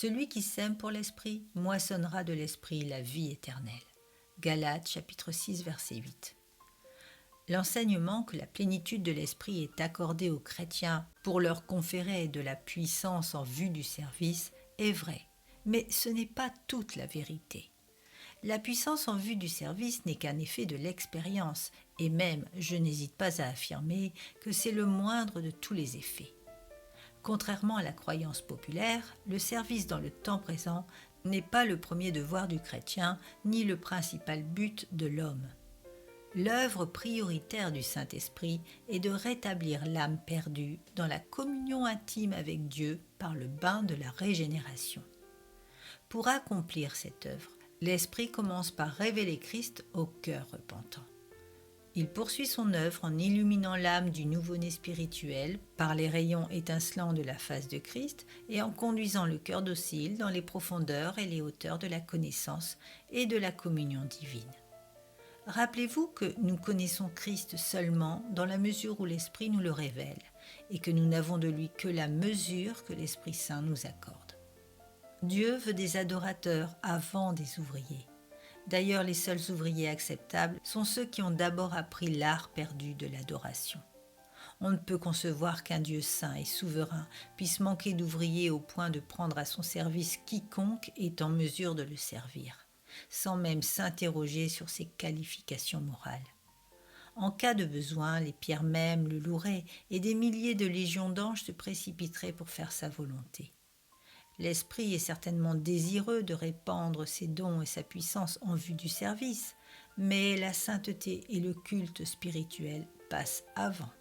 Celui qui sème pour l'esprit moissonnera de l'esprit la vie éternelle. Galates chapitre 6 verset 8. L'enseignement que la plénitude de l'esprit est accordée aux chrétiens pour leur conférer de la puissance en vue du service est vrai, mais ce n'est pas toute la vérité. La puissance en vue du service n'est qu'un effet de l'expérience, et même, je n'hésite pas à affirmer que c'est le moindre de tous les effets. Contrairement à la croyance populaire, le service dans le temps présent n'est pas le premier devoir du chrétien, ni le principal but de l'homme. L'œuvre prioritaire du Saint-Esprit est de rétablir l'âme perdue dans la communion intime avec Dieu par le bain de la régénération. Pour accomplir cette œuvre, l'Esprit commence par révéler Christ au cœur repentant. Il poursuit son œuvre en illuminant l'âme du nouveau-né spirituel par les rayons étincelants de la face de Christ et en conduisant le cœur docile dans les profondeurs et les hauteurs de la connaissance et de la communion divine. Rappelez-vous que nous connaissons Christ seulement dans la mesure où l'Esprit nous le révèle et que nous n'avons de lui que la mesure que l'Esprit Saint nous accorde. Dieu veut des adorateurs avant des ouvriers. D'ailleurs, les seuls ouvriers acceptables sont ceux qui ont d'abord appris l'art perdu de l'adoration. On ne peut concevoir qu'un Dieu saint et souverain puisse manquer d'ouvriers au point de prendre à son service quiconque est en mesure de le servir, sans même s'interroger sur ses qualifications morales. En cas de besoin, les pierres mêmes le loueraient et des milliers de légions d'anges se précipiteraient pour faire sa volonté. L'Esprit est certainement désireux de répandre ses dons et sa puissance en vue du service, mais la sainteté et le culte spirituel passent avant.